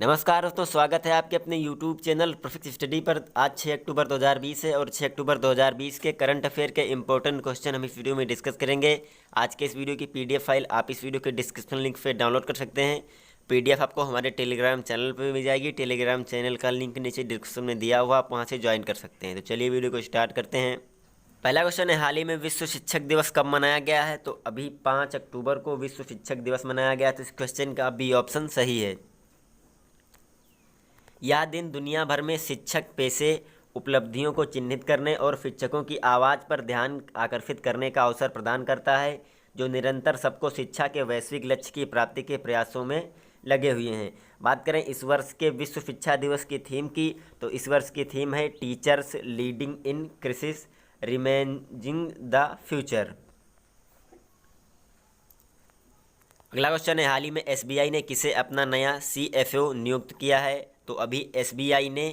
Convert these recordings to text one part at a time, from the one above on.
नमस्कार दोस्तों, स्वागत है आपके अपने YouTube चैनल परफेक्ट स्टडी पर। आज 6 अक्टूबर 2020 है और 6 अक्टूबर 2020 के करंट अफेयर के इंपॉर्टेंट क्वेश्चन हम इस वीडियो में डिस्कस करेंगे। आज के इस वीडियो की PDF फाइल आप इस वीडियो के डिस्क्रिप्शन लिंक से डाउनलोड कर सकते हैं। PDF आपको हमारे टेलीग्राम चैनल पर मिल जाएगी। टेलीग्राम चैनल का लिंक नीचे डिस्क्रिप्शन में दिया हुआ, आप वहाँ से ज्वाइन कर सकते हैं। तो चलिए वीडियो को स्टार्ट करते हैं। पहला क्वेश्चन है, हाल ही में विश्व शिक्षक दिवस कब मनाया गया है? तो अभी 5 अक्टूबर को विश्व शिक्षक दिवस मनाया गया। तो इस क्वेश्चन का बी ऑप्शन सही है। यह दिन दुनिया भर में शिक्षक पेशे उपलब्धियों को चिन्हित करने और शिक्षकों की आवाज़ पर ध्यान आकर्षित करने का अवसर प्रदान करता है, जो निरंतर सबको शिक्षा के वैश्विक लक्ष्य की प्राप्ति के प्रयासों में लगे हुए हैं। बात करें इस वर्ष के विश्व शिक्षा दिवस की थीम की, तो इस वर्ष की थीम है teachers leading in crisis reimagining the future. अगला क्वेश्चन है, हाल ही में SBI ने किसे अपना नया CFO नियुक्त किया है? तो अभी SBI ने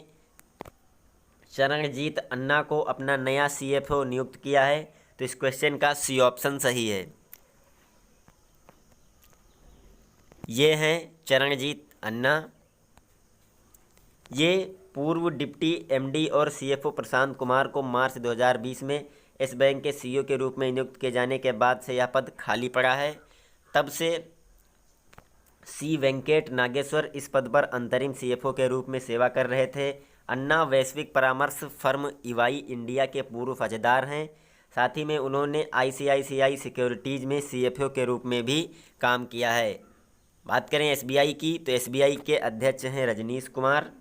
चरणजीत अन्ना को अपना नया CFO नियुक्त किया है। तो इस क्वेश्चन का सी ऑप्शन सही है। ये हैं चरणजीत अन्ना। ये पूर्व डिप्टी MD और CFO प्रशांत कुमार को मार्च 2020 में इस बैंक के CEO के रूप में नियुक्त किए जाने के बाद से यह पद खाली पड़ा है। तब से C वेंकट नागेश्वर इस पद पर अंतरिम CFO के रूप में सेवा कर रहे थे। अन्ना वैश्विक परामर्श फर्म EY इंडिया के पूर्व फौजदार हैं। साथ ही में उन्होंने ICICI सिक्योरिटीज़ में CFO के रूप में भी काम किया है। बात करें SBI की, तो SBI के अध्यक्ष हैं रजनीश कुमार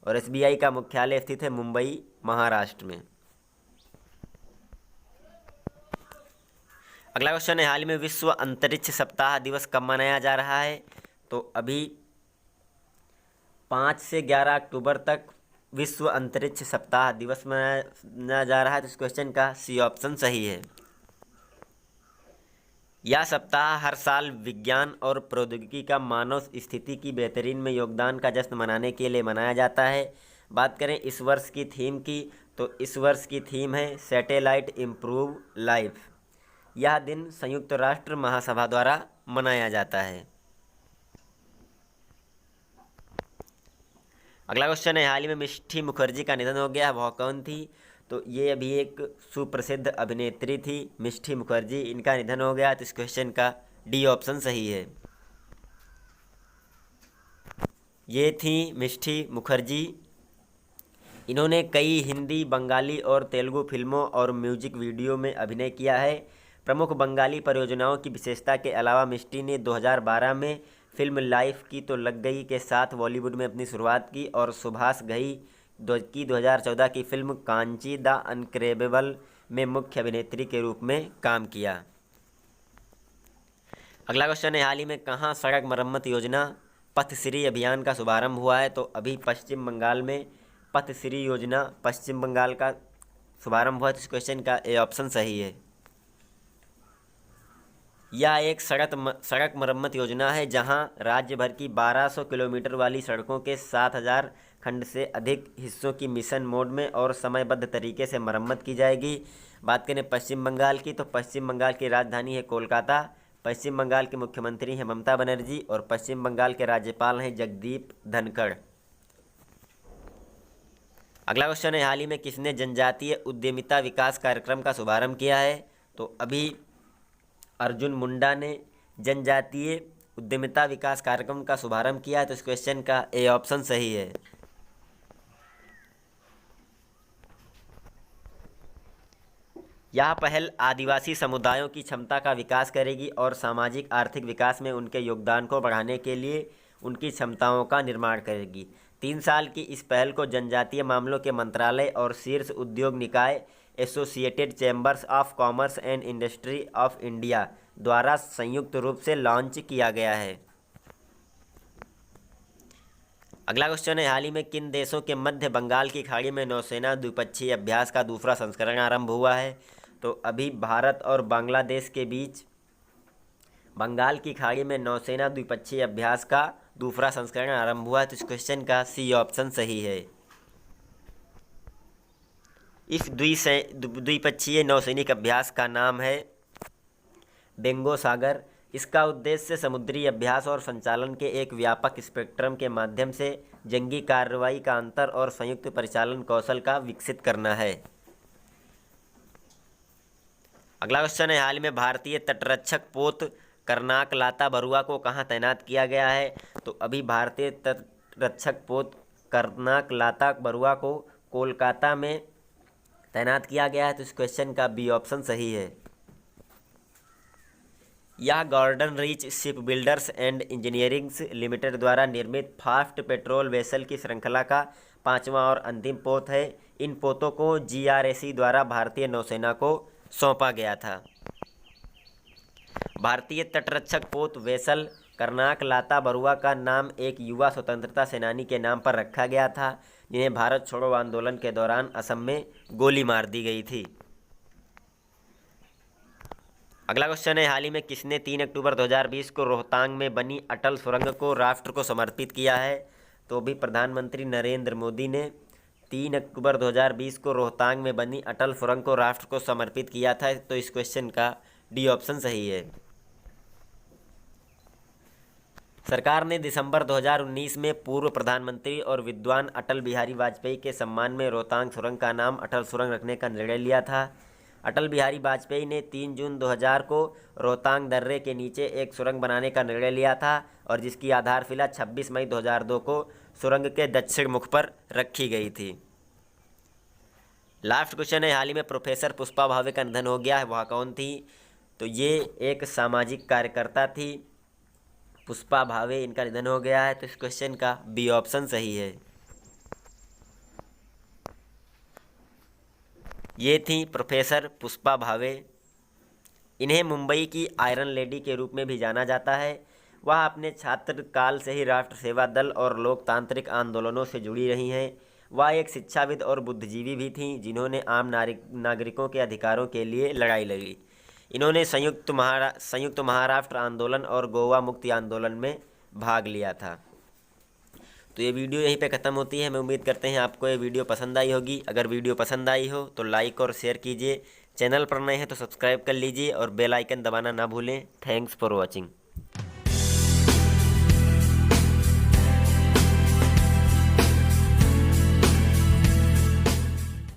और SBI का मुख्यालय स्थित है मुंबई, महाराष्ट्र में। अगला क्वेश्चन है, हाल में विश्व अंतरिक्ष सप्ताह दिवस कब मनाया जा रहा है? तो अभी 5 से 11 अक्टूबर तक विश्व अंतरिक्ष सप्ताह दिवस मनाया जा रहा है। तो इस क्वेश्चन का सी ऑप्शन सही है। यह सप्ताह हर साल विज्ञान और प्रौद्योगिकी का मानव स्थिति की बेहतरीन में योगदान का जश्न मनाने के लिए मनाया जाता है। बात करें इस वर्ष की थीम की, तो इस वर्ष की थीम है सैटेलाइट इम्प्रूव लाइफ। यह दिन संयुक्त राष्ट्र महासभा द्वारा मनाया जाता है। अगला क्वेश्चन है, हाल ही में मिष्टी मुखर्जी का निधन हो गया। वह कौन थी? तो ये अभी एक सुप्रसिद्ध अभिनेत्री थी मिष्टी मुखर्जी, इनका निधन हो गया। तो इस क्वेश्चन का डी ऑप्शन सही है। ये थी मिष्टी मुखर्जी। इन्होंने कई हिंदी, बंगाली और तेलुगु फिल्मों और म्यूजिक वीडियो में अभिनय किया है। प्रमुख बंगाली परियोजनाओं की विशेषता के अलावा मिष्टी ने 2012 में फिल्म लाइफ की तो लग गई के साथ बॉलीवुड में अपनी शुरुआत की और सुभाष घई की 2014 की फिल्म कांची द अनक्रेवेबल में मुख्य अभिनेत्री के रूप में काम किया। अगला क्वेश्चन है, हाल ही में कहाँ सड़क मरम्मत योजना पथश्री अभियान का शुभारंभ हुआ है? तो अभी पश्चिम बंगाल में पथश्री योजना पश्चिम बंगाल का शुभारंभ हुआ है। तो इस क्वेश्चन का ए ऑप्शन सही है। यह एक सड़क मरम्मत योजना है जहां राज्य भर की 1200 किलोमीटर वाली सड़कों के 7000 खंड से अधिक हिस्सों की मिशन मोड में और समयबद्ध तरीके से मरम्मत की जाएगी। बात करें पश्चिम बंगाल की, तो पश्चिम बंगाल की राजधानी है कोलकाता। पश्चिम बंगाल के मुख्यमंत्री हैं ममता बनर्जी और पश्चिम बंगाल के राज्यपाल हैं जगदीप धनखड़। अगला क्वेश्चन है, हाल ही में किसने जनजातीय उद्यमिता विकास कार्यक्रम का शुभारंभ किया है? तो अभी अर्जुन मुंडा ने जनजातीय उद्यमिता विकास कार्यक्रम का शुभारंभ किया है। तो इस क्वेश्चन का ए ऑप्शन सही है। यह पहल आदिवासी समुदायों की क्षमता का विकास करेगी और सामाजिक आर्थिक विकास में उनके योगदान को बढ़ाने के लिए उनकी क्षमताओं का निर्माण करेगी। 3 साल की इस पहल को जनजातीय मामलों के मंत्रालय और शीर्ष उद्योग निकाय associated chambers of commerce and industry of India द्वारा संयुक्त रूप से लॉन्च किया गया है। अगला क्वेश्चन है, हाल ही में किन देशों के मध्य बंगाल की खाड़ी में नौसेना द्विपक्षीय अभ्यास का दूसरा संस्करण आरंभ हुआ है? तो अभी भारत और बांग्लादेश के बीच बंगाल की खाड़ी में नौसेना द्विपक्षीय अभ्यास का दूसरा संस्करण आरंभ हुआ है। तो इस क्वेश्चन का सी ऑप्शन सही है। इस द्विपक्षीय नौसैनिक अभ्यास का नाम है बेंगो सागर। इसका उद्देश्य समुद्री अभ्यास और संचालन के एक व्यापक स्पेक्ट्रम के माध्यम से जंगी कार्रवाई का अंतर और संयुक्त परिचालन कौशल का विकसित करना है। अगला क्वेश्चन है, हाल ही में भारतीय तटरक्षक पोत करनाक लाता बरुआ को कहाँ तैनात किया गया है? तो अभी भारतीय तटरक्षक पोत करनाक लाता बरुआ को कोलकाता में तैनात किया गया है। तो इस क्वेश्चन का बी ऑप्शन सही है। यह Garden Reach Shipbuilders and Engineerings Limited द्वारा निर्मित फास्ट पेट्रोल वेसल की श्रृंखला का 5वां और अंतिम पोत है। इन पोतों को GRAC द्वारा भारतीय नौसेना को सौंपा गया था। भारतीय तटरक्षक पोत वेसल करनाक लाता बरुआ का नाम एक युवा स्वतंत्रता सेनानी के नाम पर रखा गया था, जिन्हें भारत छोड़ो आंदोलन के दौरान असम में गोली मार दी गई थी। अगला क्वेश्चन है, हाल ही में किसने 3 अक्टूबर 2020 को रोहतांग में बनी अटल सुरंग को राष्ट्र को समर्पित किया है? तो भी प्रधानमंत्री नरेंद्र मोदी ने 3 अक्टूबर 2020 को रोहतांग में बनी अटल सुरंग को राष्ट्र को समर्पित किया था। तो इस क्वेश्चन का डी ऑप्शन सही है। सरकार ने दिसंबर 2019 में पूर्व प्रधानमंत्री और विद्वान अटल बिहारी वाजपेयी के सम्मान में रोहतांग सुरंग का नाम अटल सुरंग रखने का निर्णय लिया था। अटल बिहारी वाजपेयी ने 3 जून 2000 को रोहतांग दर्रे के नीचे एक सुरंग बनाने का निर्णय लिया था और जिसकी आधारशिला 26 मई 2002 को सुरंग के दक्षिण मुख पर रखी गई थी। लास्ट क्वेश्चन है, हाल ही में प्रोफेसर पुष्पा भावे का निधन हो गया है, वह कौन थी? तो ये एक सामाजिक कार्यकर्ता थी, पुष्पा भावे, इनका निधन हो गया है। तो इस क्वेश्चन का बी ऑप्शन सही है। ये थी प्रोफेसर पुष्पा भावे। इन्हें मुंबई की आयरन लेडी के रूप में भी जाना जाता है। वह अपने छात्र काल से ही राष्ट्र सेवा दल और लोकतांत्रिक आंदोलनों से जुड़ी रही हैं। वह एक शिक्षाविद और बुद्धिजीवी भी थीं, जिन्होंने आम नागरिकों के अधिकारों के लिए लड़ाई लड़ी। इन्होंने संयुक्त महाराष्ट्र आंदोलन और गोवा मुक्ति आंदोलन में भाग लिया था। तो ये वीडियो यहीं पे ख़त्म होती है। मैं उम्मीद करते हैं आपको ये वीडियो पसंद आई होगी। अगर वीडियो पसंद आई हो तो लाइक और शेयर कीजिए। चैनल पर नए हैं तो सब्सक्राइब कर लीजिए और बेल आइकन दबाना ना भूलें। Thanks for watching.